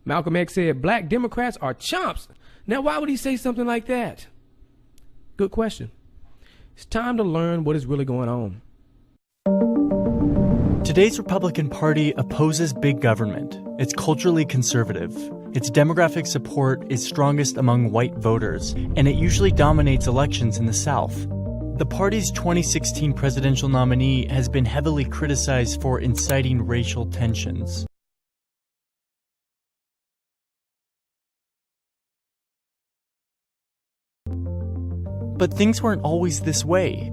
Malcolm X said black Democrats are chumps. Now, why would he say something like that? Good question. It's time to learn what is really going on. Today's Republican Party opposes big government. It's culturally conservative. Its demographic support is strongest among white voters, and it usually dominates elections in the South. The party's 2016 presidential nominee has been heavily criticized for inciting racial tensions. But things weren't always this way.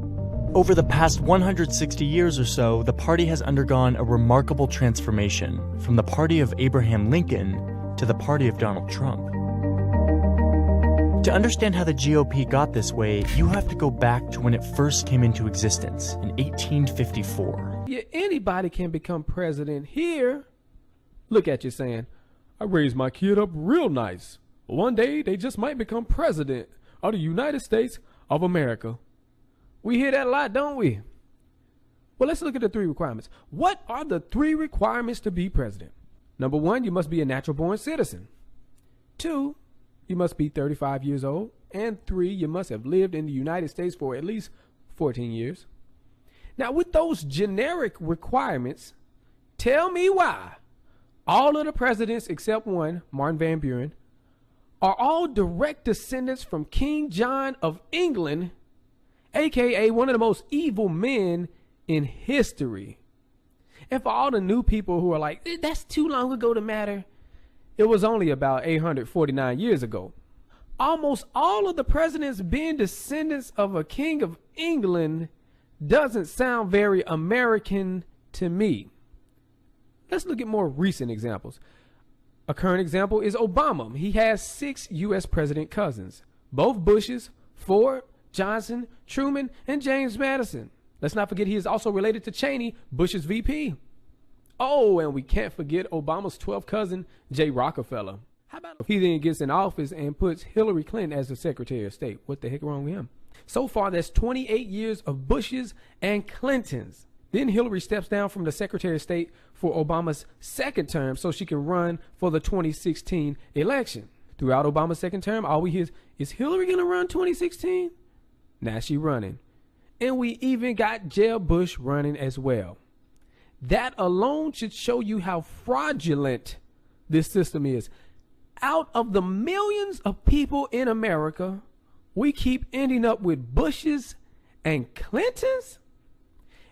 Over the past 160 years or so, the party has undergone a remarkable transformation from the party of Abraham Lincoln to the party of Donald Trump. To understand how the GOP got this way, you have to go back to when it first came into existence in 1854. Yeah, anybody can become president here. Look at you saying, I raised my kid up real nice. One day they just might become president of the United States of America. We hear that a lot, don't we? Well, let's look at the 3 requirements. What are the 3 requirements to be president? Number 1, you must be a natural-born citizen. 2, you must be 35 years old. And 3, you must have lived in the United States for at least 14 years. Now, with those generic requirements, tell me why all of the presidents except one, Martin Van Buren, are all direct descendants from King John of England, aka one of the most evil men in history. And for all the new people who are like, that's too long ago to matter, it was only about 849 years ago. Almost all of the presidents being descendants of a king of England doesn't sound very American to me. Let's look at more recent examples. A current example is Obama. He has 6 U.S. president cousins, both Bushes, Ford, Johnson, Truman, and James Madison. Let's not forget he is also related to Cheney, Bush's VP. Oh, and we can't forget Obama's 12th cousin, Jay Rockefeller. How about if he then gets in office and puts Hillary Clinton as the Secretary of State? What the heck wrong with him? So far, that's 28 years of Bushes and Clintons. Then Hillary steps down from the Secretary of State for Obama's 2nd term so she can run for the 2016 election. Throughout Obama's 2nd term, all we hear is Hillary going to run 2016? Now she's running. And we even got Jeb Bush running as well. That alone should show you how fraudulent this system is. Out of the millions of people in America, we keep ending up with Bushes and Clintons?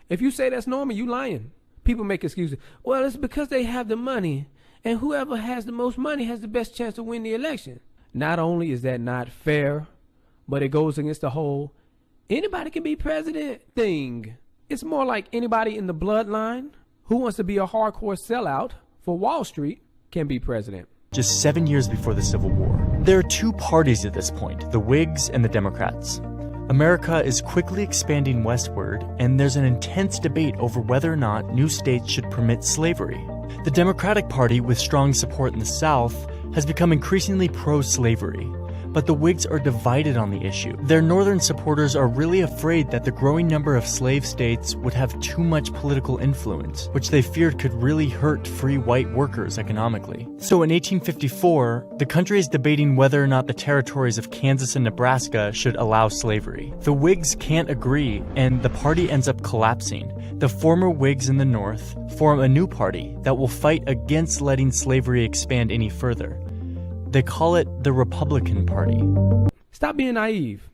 If you say that's normal, you lying. People make excuses. Well, it's because they have the money, and whoever has the most money has the best chance to win the election. Not only is that not fair, but it goes against the whole anybody can be president thing. It's more like anybody in the bloodline who wants to be a hardcore sellout for Wall Street can be president. Just 7 years before the Civil War, there are 2 parties at this point, the Whigs and the Democrats. America is quickly expanding westward, and there's an intense debate over whether or not new states should permit slavery. The Democratic Party, with strong support in the South, has become increasingly pro-slavery. But the Whigs are divided on the issue. Their northern supporters are really afraid that the growing number of slave states would have too much political influence, which they feared could really hurt free white workers economically. So in 1854, the country is debating whether or not the territories of Kansas and Nebraska should allow slavery. The Whigs can't agree, and the party ends up collapsing. The former Whigs in the North form a new party that will fight against letting slavery expand any further. They call it the Republican Party. Stop being naive.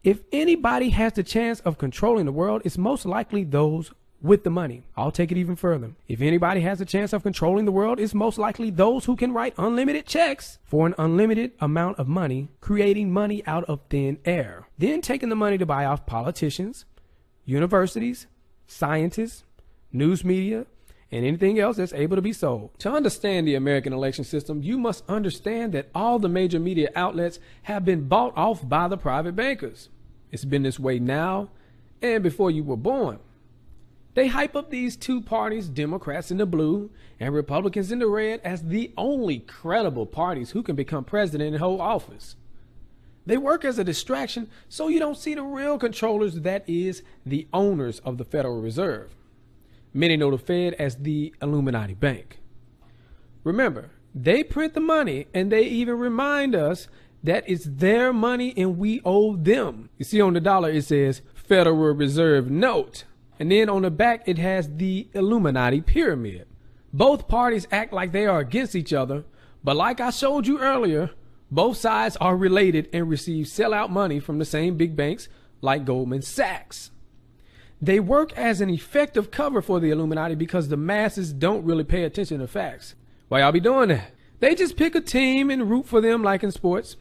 If anybody has the chance of controlling the world, it's most likely those with the money. I'll take it even further. If anybody has a chance of controlling the world, it's most likely those who can write unlimited checks for an unlimited amount of money, creating money out of thin air, then taking the money to buy off politicians, universities, scientists, news media, and anything else that's able to be sold. To understand the American election system, you must understand that all the major media outlets have been bought off by the private bankers. It's been this way now and before you were born. They hype up these 2 parties, Democrats in the blue and Republicans in the red, as the only credible parties who can become president and hold office. They work as a distraction so you don't see the real controllers, that is, the owners of the Federal Reserve. Many know the Fed as the Illuminati bank. Remember, They print the money, and they even remind us that it's their money and we owe them. You see on the dollar it says Federal Reserve Note, and then on the back it has the Illuminati pyramid. Both parties act like they are against each other, but like I showed you earlier, both sides are related and receive sellout money from the same big banks like Goldman Sachs. They work as an effective cover for the Illuminati because the masses don't really pay attention to facts. Why y'all be doing that? They just pick a team and root for them like in sports.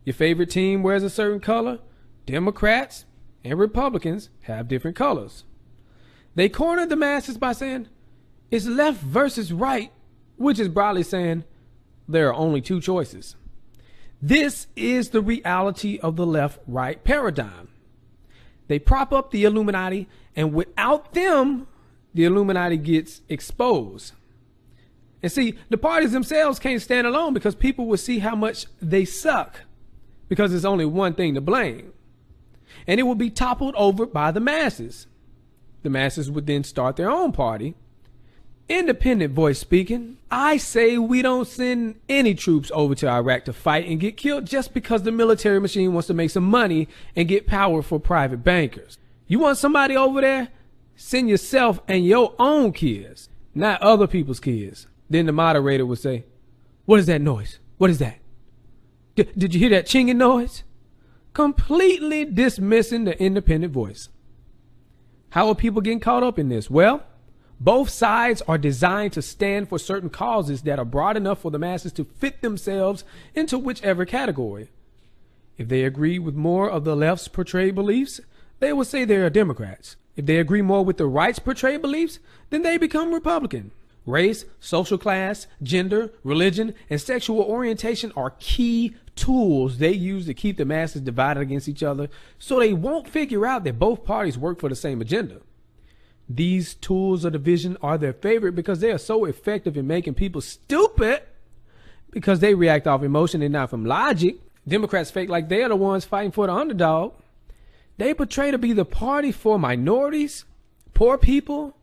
Your favorite team wears a certain color. Democrats and Republicans have different colors. They corner the masses by saying it's left versus right, which is broadly saying there are only two choices. This is the reality of the left-right paradigm. They prop up the Illuminati, and without them, the Illuminati gets exposed. And see, the parties themselves can't stand alone because people will see how much they suck because there's only one thing to blame. And it will be toppled over by the masses. The masses would then start their own party. Independent voice speaking, I say we don't send any troops over to Iraq to fight and get killed just because the military machine wants to make some money and get power for private bankers. You want somebody over there? Send yourself and your own kids, not other people's kids. Then the moderator would say, what is that noise? What is that? Did you hear that chinging noise? Completely dismissing the independent voice. How are people getting caught up in this? Well, both sides are designed to stand for certain causes that are broad enough for the masses to fit themselves into whichever category. If they agree with more of the left's portrayed beliefs, they will say they are Democrats. If they agree more with the right's portrayed beliefs, then they become Republican. Race, social class, gender, religion, and sexual orientation are key tools they use to keep the masses divided against each other so they won't figure out that both parties work for the same agenda. These tools of division are their favorite because they are so effective in making people stupid because they react off emotion and not from logic. Democrats fake like they are the ones fighting for the underdog. They portray to be the party for minorities, poor people,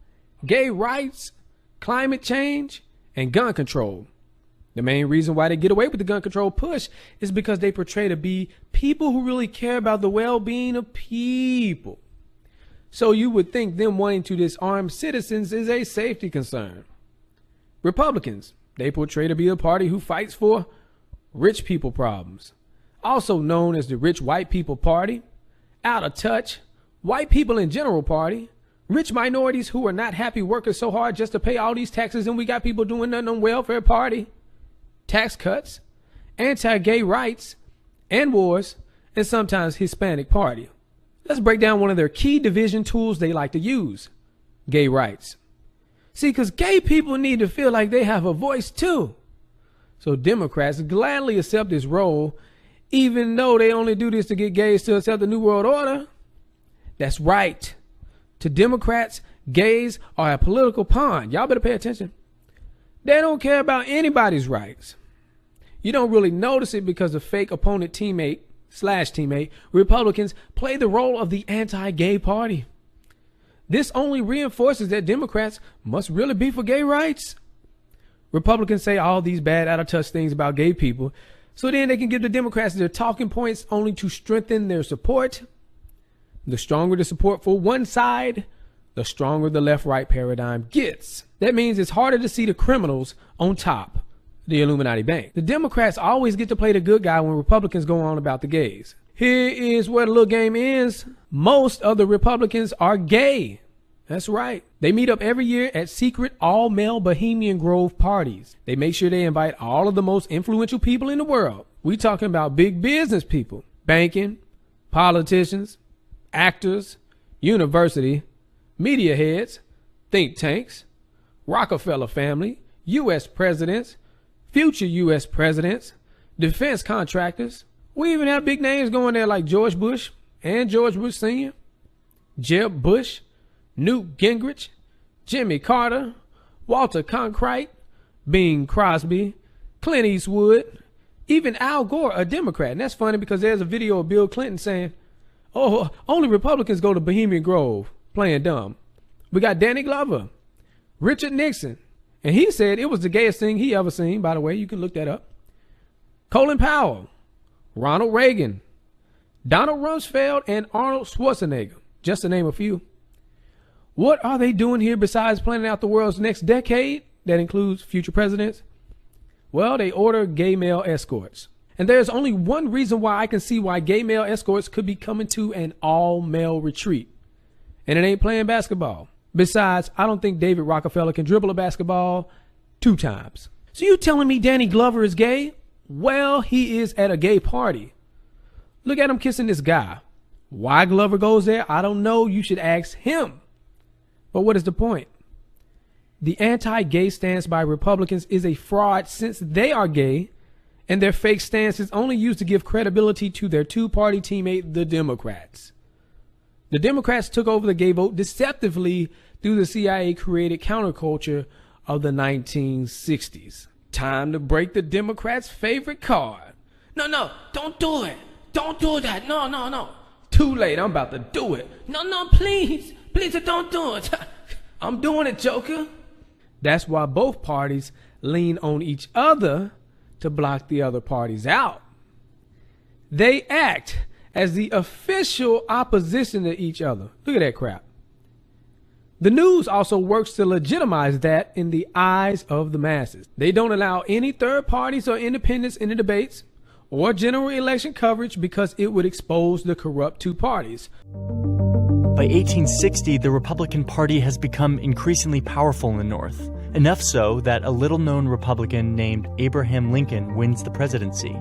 gay rights, climate change, and gun control. The main reason why they get away with the gun control push is because they portray to be people who really care about the well-being of people. So you would think them wanting to disarm citizens is a safety concern. Republicans, they portray to be a party who fights for rich people problems, also known as the rich white people party, out of touch, white people in general party, rich minorities who are not happy working so hard just to pay all these taxes and we got people doing nothing on welfare party, tax cuts, anti-gay rights and wars, and sometimes Hispanic party. Let's break down one of their key division tools they like to use, gay rights. See, because gay people need to feel like they have a voice too. So Democrats gladly accept this role, even though they only do this to get gays to accept the New World Order. That's right. To Democrats, gays are a political pawn. Y'all better pay attention. They don't care about anybody's rights. You don't really notice it because the fake opponent teammate Republicans play the role of the anti-gay party. This only reinforces that Democrats must really be for gay rights. Republicans say all these bad out-of-touch things about gay people, so then they can give the Democrats their talking points only to strengthen their support. The stronger the support for one side, the stronger the left-right paradigm gets. That means it's harder to see the criminals on top, the Illuminati bank. The Democrats always get to play the good guy when Republicans go on about the gays. Here is where the little game ends. Most of the Republicans are gay. That's right. They meet up every year at secret all-male Bohemian Grove parties. They make sure they invite all of the most influential people in the world. We talking about big business people, banking, politicians, actors, university, media heads, think tanks, Rockefeller family, U.S. presidents, future U.S. presidents, defense contractors. We even have big names going there like George Bush and George Bush Sr., Jeb Bush, Newt Gingrich, Jimmy Carter, Walter Cronkite, Bing Crosby, Clint Eastwood, even Al Gore, a Democrat. And that's funny because there's a video of Bill Clinton saying, oh, only Republicans go to Bohemian Grove, playing dumb. We got Danny Glover, Richard Nixon, And he said it was the gayest thing he ever seen. By the way, you can look that up. Colin Powell, Ronald Reagan, Donald Rumsfeld, and Arnold Schwarzenegger, just to name a few. What are they doing here besides planning out the world's next decade? That includes future presidents. Well, they order gay male escorts. And there's only one reason why I can see why gay male escorts could be coming to an all-male retreat. And it ain't playing basketball. Besides, I don't think David Rockefeller can dribble a basketball 2 times. So you telling me Danny Glover is gay? Well, he is at a gay party. Look at him kissing this guy. Why Glover goes there, I don't know. You should ask him. But what is the point? The anti-gay stance by Republicans is a fraud since they are gay, and their fake stance is only used to give credibility to their two-party teammate, the Democrats. The Democrats took over the gay vote deceptively through the CIA-created counterculture of the 1960s. Time to break the Democrats' favorite card. No, don't do it. Don't do that. No. Too late. I'm about to do it. No, please. Please don't do it. I'm doing it, Joker. That's why both parties lean on each other to block the other parties out. They act as the official opposition to each other. Look at that crap. The news also works to legitimize that in the eyes of the masses. They don't allow any third parties or independents in the debates or general election coverage because it would expose the corrupt two parties. By 1860, the Republican Party has become increasingly powerful in the North, enough so that a little-known Republican named Abraham Lincoln wins the presidency.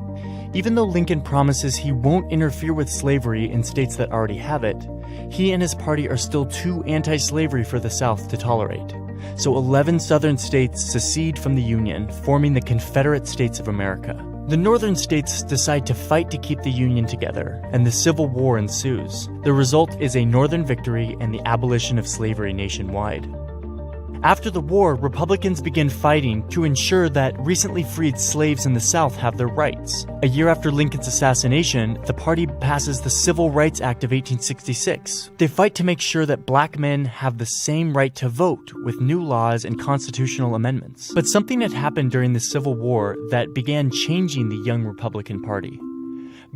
Even though Lincoln promises he won't interfere with slavery in states that already have it, he and his party are still too anti-slavery for the South to tolerate. So 11 southern states secede from the Union, forming the Confederate States of America. The northern states decide to fight to keep the Union together, and the Civil War ensues. The result is a Northern victory and the abolition of slavery nationwide. After the war, Republicans begin fighting to ensure that recently freed slaves in the South have their rights. A year after Lincoln's assassination, the party passes the Civil Rights Act of 1866. They fight to make sure that black men have the same right to vote with new laws and constitutional amendments. But something had happened during the Civil War that began changing the young Republican Party.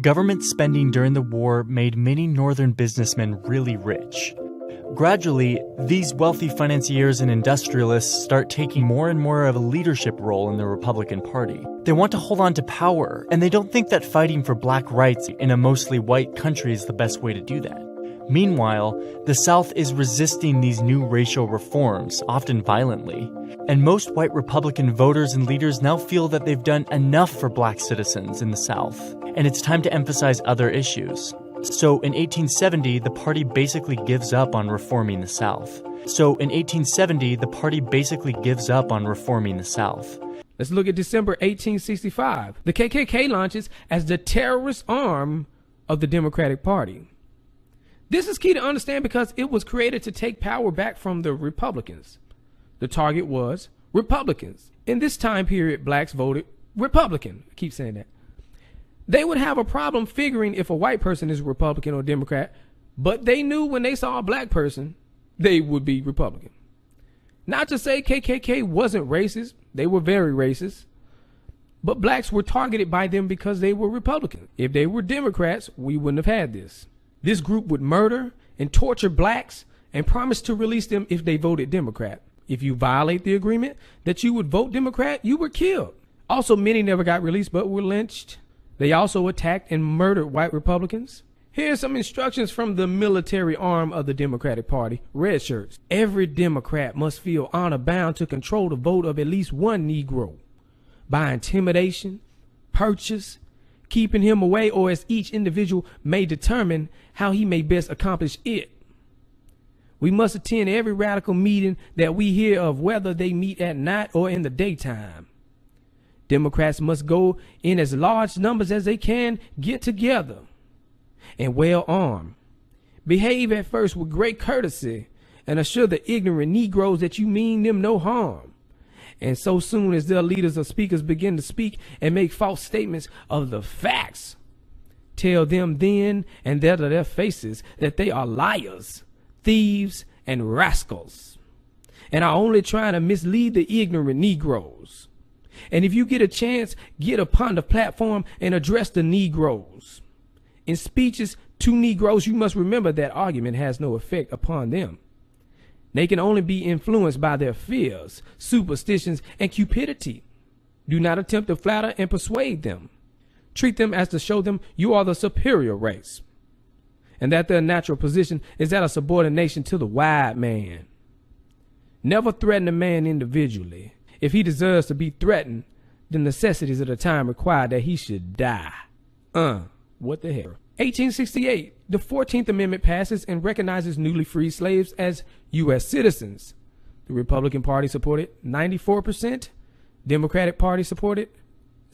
Government spending during the war made many northern businessmen really rich. Gradually, these wealthy financiers and industrialists start taking more and more of a leadership role in the Republican Party. They want to hold on to power, and they don't think that fighting for black rights in a mostly white country is the best way to do that. Meanwhile, the South is resisting these new racial reforms, often violently. And most white Republican voters and leaders now feel that they've done enough for black citizens in the South, and it's time to emphasize other issues. So in 1870, the party basically gives up on reforming the South. Let's look at December 1865. The KKK launches as the terrorist arm of the Democratic Party. This is key to understand because it was created to take power back from the Republicans. The target was Republicans. In this time period, blacks voted Republican. I keep saying that. They would have a problem figuring if a white person is Republican or Democrat, but they knew when they saw a black person, they would be Republican. Not to say KKK wasn't racist. They were very racist. But blacks were targeted by them because they were Republicans. If they were Democrats, we wouldn't have had this. This group would murder and torture blacks and promise to release them if they voted Democrat. If you violate the agreement that you would vote Democrat, you were killed. Also, many never got released but were lynched. They also attacked and murdered white Republicans. Here's some instructions from the military arm of the Democratic Party, red shirts. Every Democrat must feel honor bound to control the vote of at least one Negro by intimidation, purchase, keeping him away, or as each individual may determine how he may best accomplish it. We must attend every radical meeting that we hear of, whether they meet at night or in the daytime. Democrats must go in as large numbers as they can get together and well armed. Behave at first with great courtesy and assure the ignorant Negroes that you mean them no harm. And so soon as their leaders or speakers begin to speak and make false statements of the facts, tell them then and there to their faces that they are liars, thieves, and rascals. and are only trying to mislead the ignorant Negroes. And if you get a chance, get upon the platform and address the Negroes. In speeches to Negroes, you must remember that argument has no effect upon them. They can only be influenced by their fears, superstitions, and cupidity. Do not attempt to flatter and persuade them. Treat them as to show them you are the superior race, and that their natural position is that of subordination to the white man. Never threaten a man individually. If he deserves to be threatened, the necessities of the time require that he should die. What the hell? 1868, the 14th Amendment passes and recognizes newly freed slaves as U.S. citizens. The Republican Party supported 94%. Democratic Party supported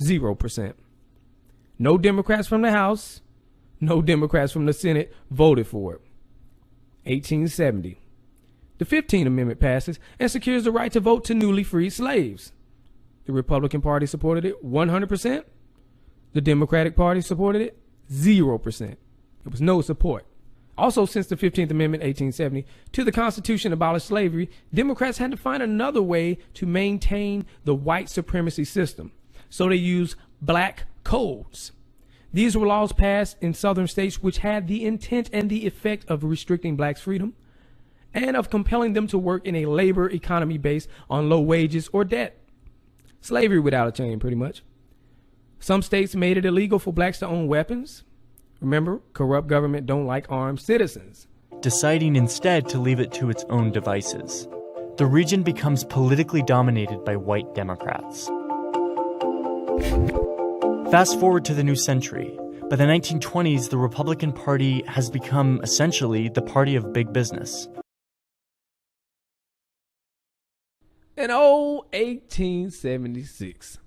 0%. No Democrats from the House, no Democrats from the Senate voted for it. 1870. The 15th Amendment passes and secures the right to vote to newly freed slaves. The Republican Party supported it 100%. The Democratic Party supported it 0%. There was no support. Also, since the 15th Amendment, 1870, to the Constitution abolished slavery, Democrats had to find another way to maintain the white supremacy system. So they used black codes. These were laws passed in southern states which had the intent and the effect of restricting blacks' freedom and of compelling them to work in a labor economy based on low wages or debt. Slavery without a chain, pretty much. Some states made it illegal for blacks to own weapons. Remember, corrupt government don't like armed citizens. Deciding instead to leave it to its own devices. The region becomes politically dominated by white Democrats. Fast forward to the new century. By the 1920s, the Republican Party has become essentially the party of big business. In 1876,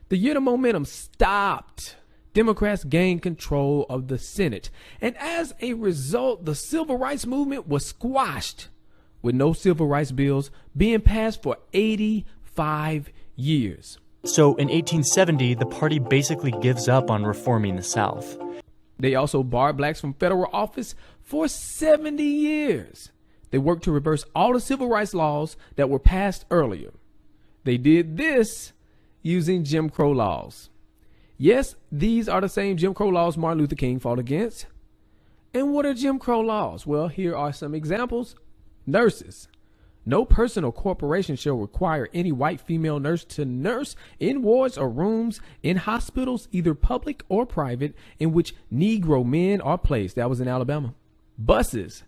the year the momentum stopped, Democrats gained control of the Senate, and as a result, the civil rights movement was squashed, with no civil rights bills being passed for 85 years. So in 1870, the party basically gives up on reforming the South. They also barred blacks from federal office for 70 years. They worked to reverse all the civil rights laws that were passed earlier. They did this using Jim Crow laws. Yes, these are the same Jim Crow laws Martin Luther King fought against. And what are Jim Crow laws? Well, here are some examples. Nurses. No person or corporation shall require any white female nurse to nurse in wards or rooms in hospitals, either public or private, in which Negro men are placed. That was in Alabama. Buses.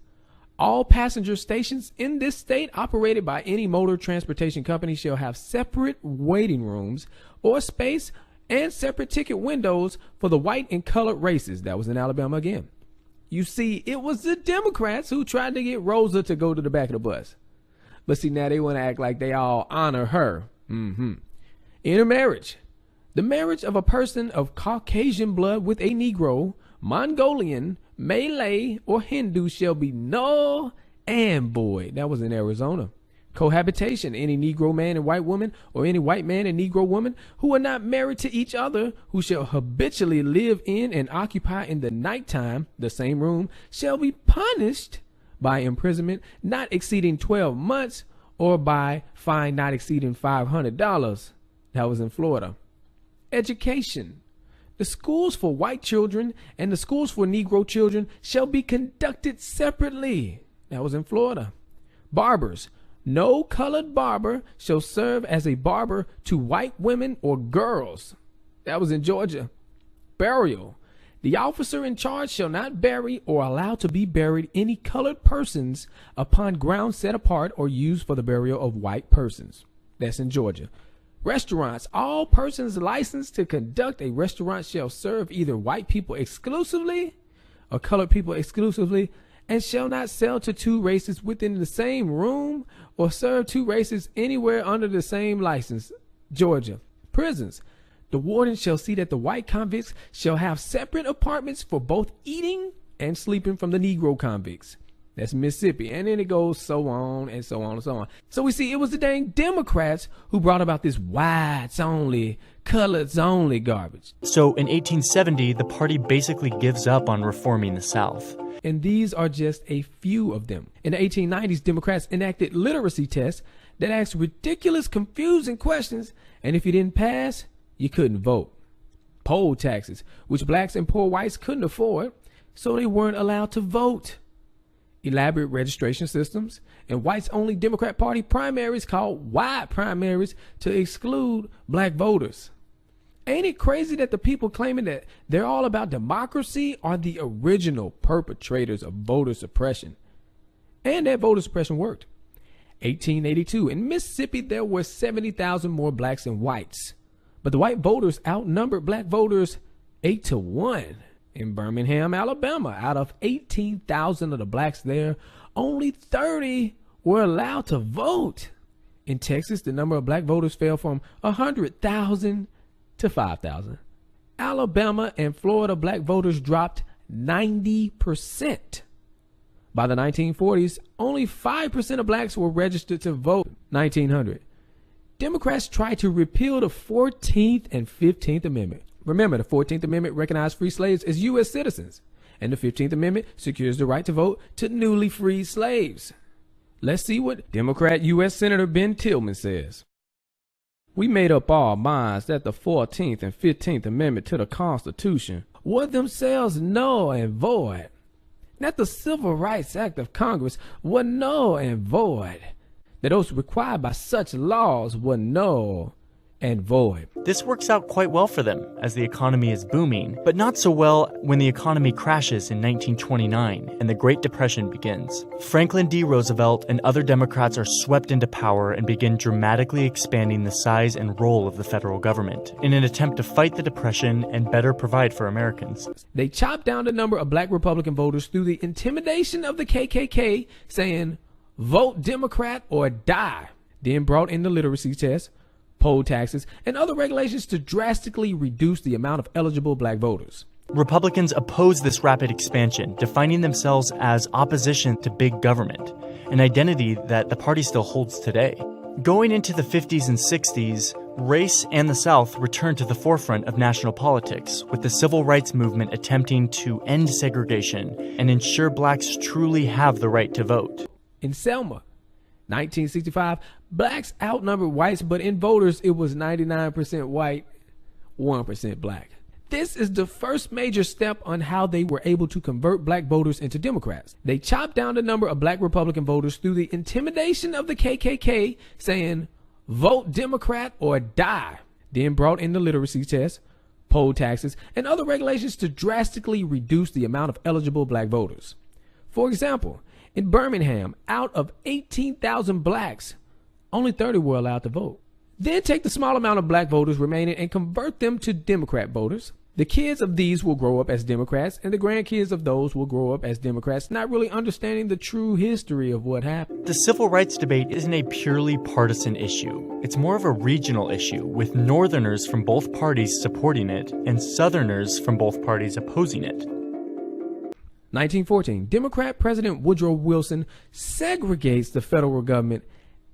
All passenger stations in this state operated by any motor transportation company shall have separate waiting rooms or space and separate ticket windows for the white and colored races. That was in Alabama again. You see, it was the Democrats who tried to get Rosa to go to the back of the bus. But see, now they want to act like they all honor her. Intermarriage. The marriage of a person of Caucasian blood with a Negro, Mongolian, Malay, or Hindu shall be null and void. That was in Arizona. Cohabitation. Any Negro man and white woman, or any white man and Negro woman who are not married to each other, who shall habitually live in and occupy in the nighttime the same room, shall be punished by imprisonment not exceeding 12 months or by fine not exceeding $500. That was in Florida. Education. The schools for white children and the schools for Negro children shall be conducted separately. That was in Florida. Barbers. No colored barber shall serve as a barber to white women or girls. That was in Georgia. Burial. The officer in charge shall not bury or allow to be buried any colored persons upon ground set apart or used for the burial of white persons. That's in Georgia. Restaurants. All persons licensed to conduct a restaurant shall serve either white people exclusively or colored people exclusively, and shall not sell to two races within the same room or serve two races anywhere under the same license. Georgia. Prisons. The warden shall see that the white convicts shall have separate apartments for both eating and sleeping from the Negro convicts. That's Mississippi. And then it goes so on and so on and so on. So we see it was the dang Democrats who brought about this whites only, coloreds only garbage. So in 1870, the party basically gives up on reforming the South. and these are just a few of them. In the 1890s, Democrats enacted literacy tests that asked ridiculous, confusing questions, and if you didn't pass, you couldn't vote. Poll taxes, which blacks and poor whites couldn't afford, so they weren't allowed to vote. Elaborate registration systems, and whites-only Democrat Party primaries called white primaries to exclude black voters. Ain't it crazy that the people claiming that they're all about democracy are the original perpetrators of voter suppression? And that voter suppression worked. 1882, in Mississippi, there were 70,000 more blacks than whites, but the white voters outnumbered black voters 8-1. In Birmingham, Alabama, out of 18,000 of the blacks there, only 30 were allowed to vote. In Texas, the number of black voters fell from 100,000 to 5,000. Alabama and Florida black voters dropped 90%. By the 1940s, only 5% of blacks were registered to vote. 1900. Democrats tried to repeal the 14th and 15th Amendment. Remember, the 14th Amendment recognized free slaves as U.S. citizens, and the 15th Amendment secures the right to vote to newly freed slaves. Let's see what Democrat U.S. Senator Ben Tillman says. We made up our minds that the 14th and 15th Amendment to the Constitution were themselves null and void, that the Civil Rights Act of Congress were null and void, that those required by such laws were null and void. This works out quite well for them as the economy is booming, but not so well when the economy crashes in 1929 and the Great Depression begins. Franklin D. Roosevelt and other Democrats are swept into power and begin dramatically expanding the size and role of the federal government in an attempt to fight the Depression and better provide for Americans. They chopped down the number of black Republican voters through the intimidation of the KKK, saying, "Vote Democrat or die." Then brought in the literacy test, poll taxes, and other regulations to drastically reduce the amount of eligible black voters. Republicans opposed this rapid expansion, defining themselves as opposition to big government, an identity that the party still holds today. Going into the 50s and 60s, race and the South returned to the forefront of national politics, with the civil rights movement attempting to end segregation and ensure blacks truly have the right to vote. In Selma, 1965, blacks outnumbered whites, but in voters, it was 99% white, 1% black. This is the first major step on how they were able to convert black voters into Democrats. They chopped down the number of black Republican voters through the intimidation of the KKK, saying, "Vote Democrat or die." Then brought in the literacy test, poll taxes, and other regulations to drastically reduce the amount of eligible black voters. For example, in Birmingham, out of 18,000 blacks, only 30 were allowed to vote. Then take the small amount of black voters remaining and convert them to Democrat voters. The kids of these will grow up as Democrats, and the grandkids of those will grow up as Democrats, not really understanding the true history of what happened. The civil rights debate isn't a purely partisan issue. It's more of a regional issue, with Northerners from both parties supporting it and Southerners from both parties opposing it. 1914, Democrat President Woodrow Wilson segregates the federal government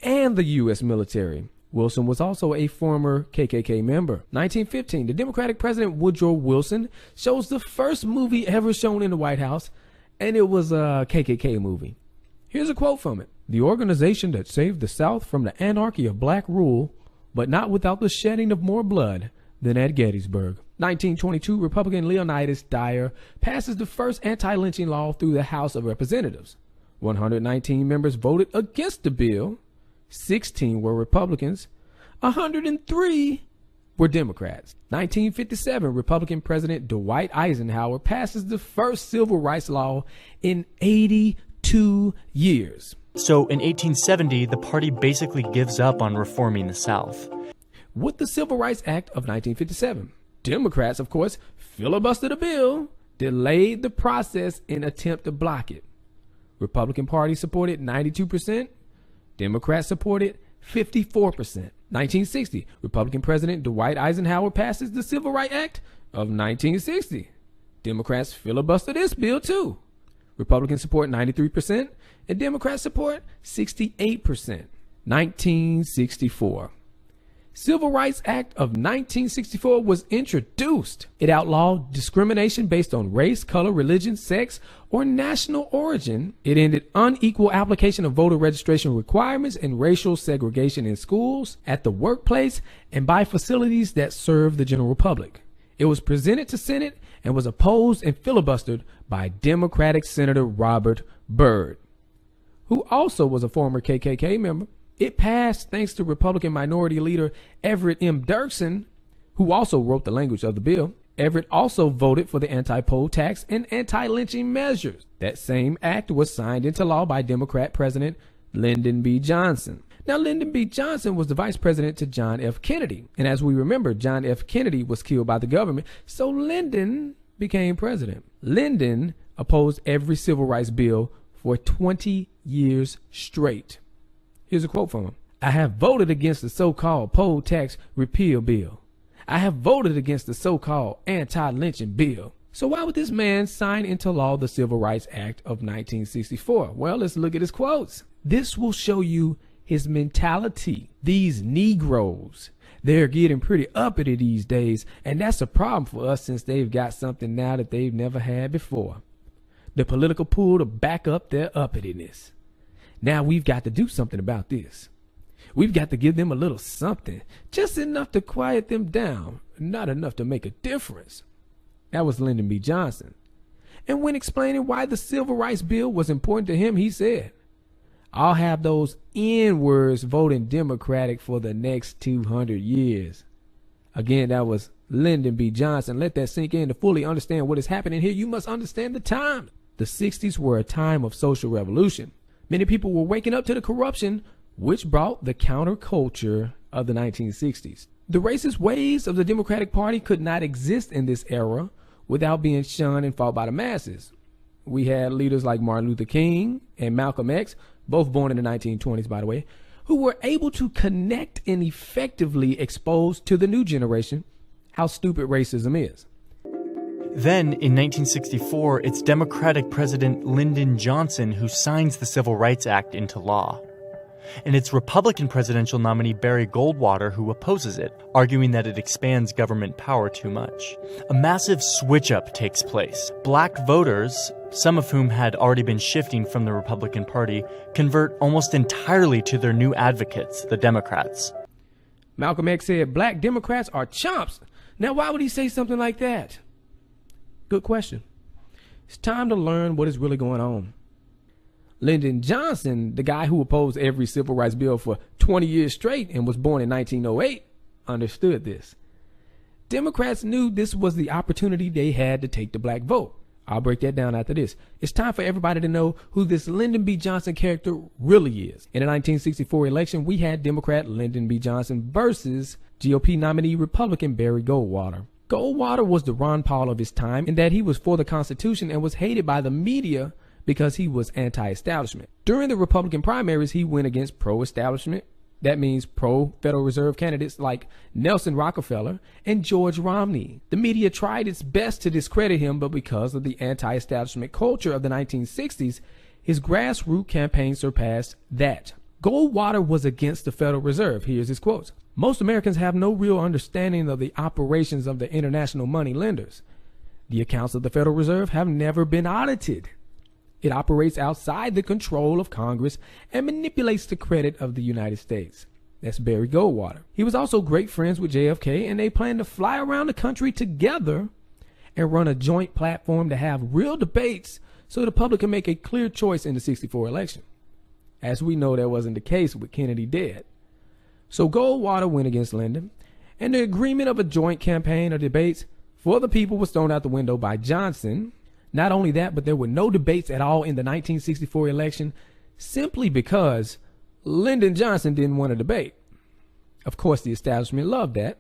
and the U.S. military. Wilson was also a former KKK member. 1915, the Democratic President Woodrow Wilson shows the first movie ever shown in the White House, and it was a KKK movie. Here's a quote from it. "The organization that saved the South from the anarchy of black rule, but not without the shedding of more blood than at Gettysburg." 1922, Republican Leonidas Dyer passes the first anti-lynching law through the House of Representatives. 119 members voted against the bill. 16 were Republicans. 103 were Democrats. 1957, Republican President Dwight Eisenhower passes the first civil rights law in 82 years. So in 1870, the party basically gives up on reforming the South. With the Civil Rights Act of 1957, Democrats, of course, filibustered a bill, delayed the process in attempt to block it. Republican Party supported 92%. Democrats supported 54%. 1960, Republican President Dwight Eisenhower passes the Civil Rights Act of 1960. Democrats filibuster this bill too. Republicans support 93% and Democrats support 68%. 1964. Civil Rights Act of 1964 was introduced. It outlawed discrimination based on race, color, religion, sex, or national origin. It ended unequal application of voter registration requirements and racial segregation in schools, at the workplace, and by facilities that serve the general public. It was presented to Senate and was opposed and filibustered by Democratic Senator Robert Byrd, who also was a former KKK member. It passed thanks to Republican Minority Leader Everett M. Dirksen, who also wrote the language of the bill. Everett also voted for the anti-poll tax and anti-lynching measures. That same act was signed into law by Democrat President Lyndon B. Johnson. Now, Lyndon B. Johnson was the vice president to John F. Kennedy. And as we remember, John F. Kennedy was killed by the government, so Lyndon became president. Lyndon opposed every civil rights bill for 20 years straight. Here's a quote from him. I have voted against the so-called poll tax repeal bill. I have voted against the so-called anti-lynching bill. So why would this man sign into law the Civil Rights Act of 1964? Well, let's look at his quotes. This will show you his mentality. These Negroes, they're getting pretty uppity these days, and that's a problem for us since they've got something now that they've never had before. The political pull to back up their uppityness. Now we've got to do something about this. We've got to give them a little something, just enough to quiet them down, not enough to make a difference. That was Lyndon B. Johnson. And when explaining why the Civil Rights Bill was important to him, he said, I'll have those N-words voting Democratic for the next 200 years. Again, that was Lyndon B. Johnson. Let that sink in. To fully understand what is happening here, you must understand the time. The 60s were a time of social revolution. Many people were waking up to the corruption, which brought the counterculture of the 1960s. The racist ways of the Democratic Party could not exist in this era without being shunned and fought by the masses. We had leaders like Martin Luther King and Malcolm X, both born in the 1920s, by the way, who were able to connect and effectively expose to the new generation how stupid racism is. Then, in 1964, it's Democratic President Lyndon Johnson who signs the Civil Rights Act into law. And it's Republican presidential nominee Barry Goldwater who opposes it, arguing that it expands government power too much. A massive switch-up takes place. Black voters, some of whom had already been shifting from the Republican Party, convert almost entirely to their new advocates, the Democrats. Malcolm X said black Democrats are chumps. Now, why would he say something like that? Good question. It's time to learn what is really going on. Lyndon Johnson, the guy who opposed every civil rights bill for 20 years straight and was born in 1908, understood this. Democrats knew this was the opportunity they had to take the black vote. I'll break that down after this. It's time for everybody to know who this Lyndon B. Johnson character really is. In the 1964 election, we had Democrat Lyndon B. Johnson versus GOP nominee Republican Barry Goldwater. Goldwater was the Ron Paul of his time in that he was for the Constitution and was hated by the media because he was anti-establishment. During the Republican primaries, he went against pro-establishment. That means pro-Federal Reserve candidates like Nelson Rockefeller and George Romney. The media tried its best to discredit him, but because of the anti-establishment culture of the 1960s, his grassroots campaign surpassed that. Goldwater was against the Federal Reserve. Here's his quotes. Most Americans have no real understanding of the operations of the international money lenders. The accounts of the Federal Reserve have never been audited. It operates outside the control of Congress and manipulates the credit of the United States. That's Barry Goldwater. He was also great friends with JFK, and they planned to fly around the country together and run a joint platform to have real debates so the public can make a clear choice in the 64 election. As we know, that wasn't the case with Kennedy dead. So Goldwater went against Lyndon, and the agreement of a joint campaign or debates for the people was thrown out the window by Johnson. Not only that, but there were no debates at all in the 1964 election simply because Lyndon Johnson didn't want to debate. Of course, the establishment loved that.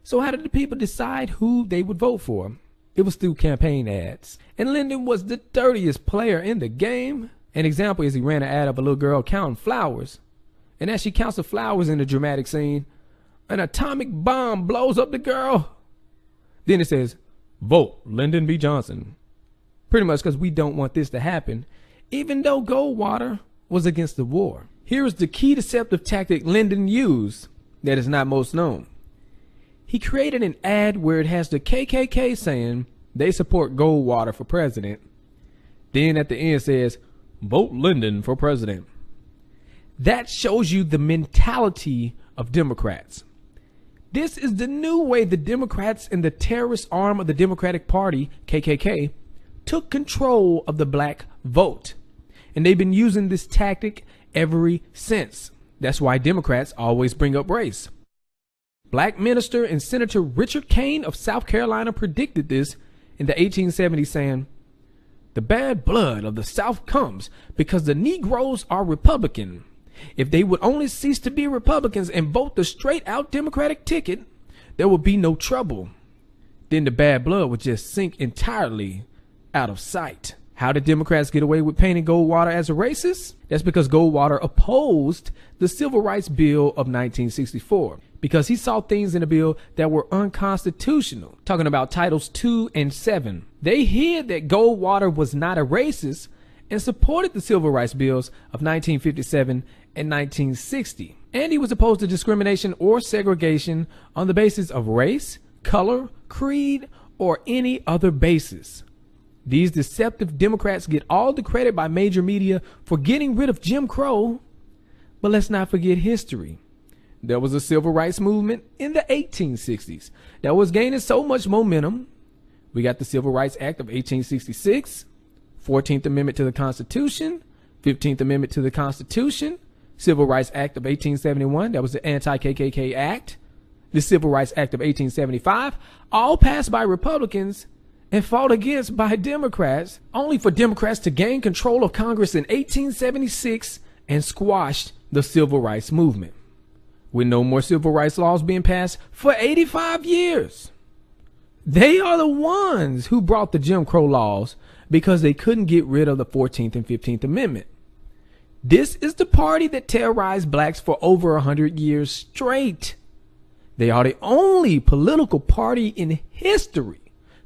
So how did the people decide who they would vote for? It was through campaign ads. And Lyndon was the dirtiest player in the game. An example is he ran an ad of a little girl counting flowers. And as she counts the flowers in the dramatic scene, an atomic bomb blows up the girl. Then it says, vote Lyndon B. Johnson. Pretty much because we don't want this to happen, even though Goldwater was against the war. Here is the key deceptive tactic Lyndon used. that is not most known. He created an ad where it has the KKK saying they support Goldwater for president. Then at the end says, vote Lyndon for president. That shows you the mentality of Democrats. This is the new way the Democrats and the terrorist arm of the Democratic Party, KKK, took control of the black vote. And they've been using this tactic ever since. That's why Democrats always bring up race. Black minister and Senator Richard Kane of South Carolina predicted this in the 1870s, saying, the bad blood of the South comes because the Negroes are Republican. If they would only cease to be Republicans and vote the straight out Democratic ticket, there would be no trouble. Then the bad blood would just sink entirely out of sight. How did Democrats get away with painting Goldwater as a racist? That's because Goldwater opposed the Civil Rights Bill of 1964 because he saw things in the bill that were unconstitutional, talking about Titles 2 and 7. They hid that Goldwater was not a racist and supported the Civil Rights Bills of 1957 and 1960. And he was opposed to discrimination or segregation on the basis of race, color, creed, or any other basis. These deceptive Democrats get all the credit by major media for getting rid of Jim Crow. But let's not forget history. There was a civil rights movement in the 1860s that was gaining so much momentum. We got the Civil Rights Act of 1866, 14th Amendment to the Constitution, 15th Amendment to the Constitution, Civil Rights Act of 1871, that was the Anti-KKK Act, the Civil Rights Act of 1875, all passed by Republicans and fought against by Democrats, only for Democrats to gain control of Congress in 1876 and squashed the civil rights movement, with no more civil rights laws being passed for 85 years. They are the ones who brought the Jim Crow laws because they couldn't get rid of the 14th and 15th Amendment. This is the party that terrorized blacks for over 100 years straight. They are the only political party in history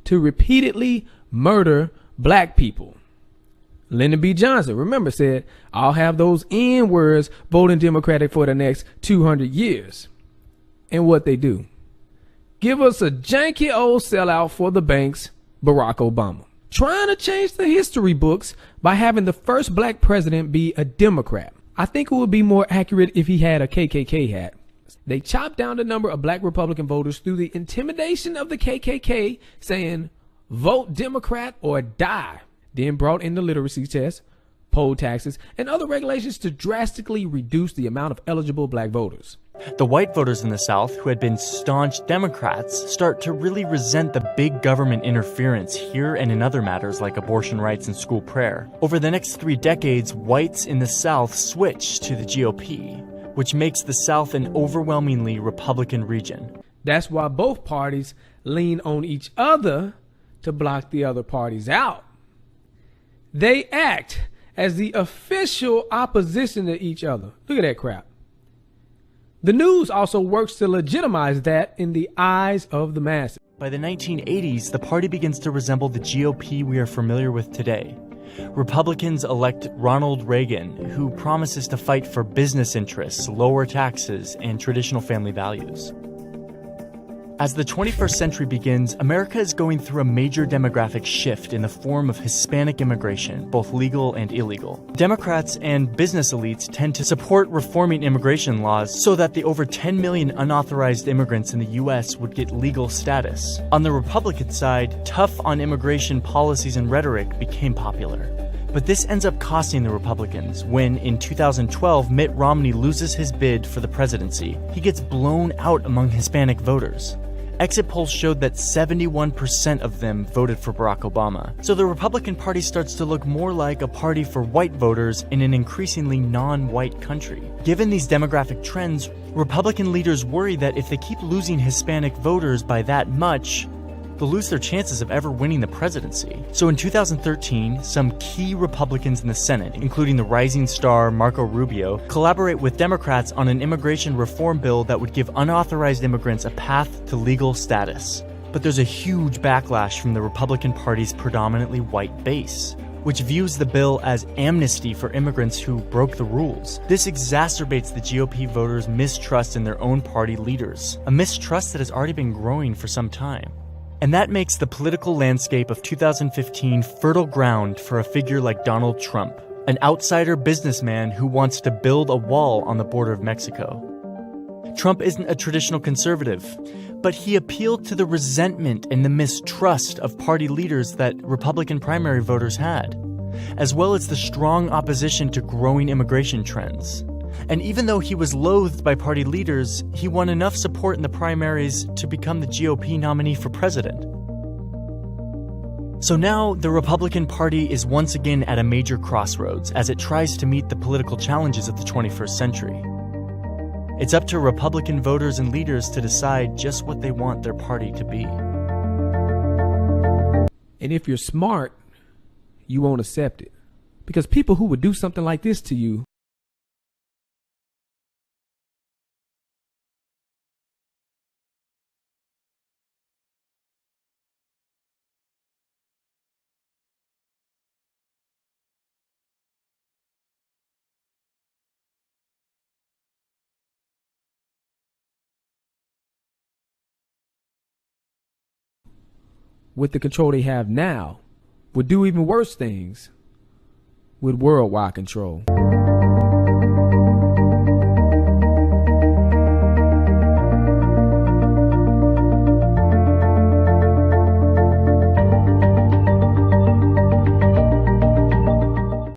to repeatedly murder black people. Lyndon B. Johnson, remember, said, I'll have those N-words voting Democratic for the next 200 years. And what they do? Give us a janky old sellout for the banks, Barack Obama. Trying to change the history books by having the first black president be a Democrat. I think it would be more accurate if he had a KKK hat. They chopped down the number of black Republican voters through the intimidation of the KKK, saying, vote Democrat or die. Then brought in the literacy test, poll taxes, and other regulations to drastically reduce the amount of eligible black voters. The white voters in the South, who had been staunch Democrats, start to really resent the big government interference here and in other matters like abortion rights and school prayer. Over the next 3 decades, whites in the South switch to the GOP, which makes the South an overwhelmingly Republican region. That's why both parties lean on each other to block the other parties out. They act as the official opposition to each other. Look at that crap. The news also works to legitimize that in the eyes of the masses. By the 1980s, the party begins to resemble the GOP we are familiar with today. Republicans elect Ronald Reagan, who promises to fight for business interests, lower taxes, and traditional family values. As the 21st century begins, America is going through a major demographic shift in the form of Hispanic immigration, both legal and illegal. Democrats and business elites tend to support reforming immigration laws so that the over 10 million unauthorized immigrants in the U.S. would get legal status. On the Republican side, tough on immigration policies and rhetoric became popular. But this ends up costing the Republicans when, in 2012, Mitt Romney loses his bid for the presidency. He gets blown out among Hispanic voters. Exit polls showed that 71% of them voted for Barack Obama. So the Republican Party starts to look more like a party for white voters in an increasingly non-white country. Given these demographic trends, Republican leaders worry that if they keep losing Hispanic voters by that much, they'll lose their chances of ever winning the presidency. So in 2013, some key Republicans in the Senate, including the rising star Marco Rubio, collaborate with Democrats on an immigration reform bill that would give unauthorized immigrants a path to legal status. But there's a huge backlash from the Republican Party's predominantly white base. which views the bill as amnesty for immigrants who broke the rules. This exacerbates the GOP voters' mistrust in their own party leaders, a mistrust that has already been growing for some time. And that makes the political landscape of 2015 fertile ground for a figure like Donald Trump, an outsider businessman who wants to build a wall on the border of Mexico. Trump isn't a traditional conservative, but he appealed to the resentment and the mistrust of party leaders that Republican primary voters had, as well as the strong opposition to growing immigration trends. And even though he was loathed by party leaders, he won enough support in the primaries to become the GOP nominee for president. So now the Republican Party is once again at a major crossroads as it tries to meet the political challenges of the 21st century. It's up to Republican voters and leaders to decide just what they want their party to be. And if you're smart, you won't accept it. Because people who would do something like this to you with the control they have now would do even worse things with worldwide control.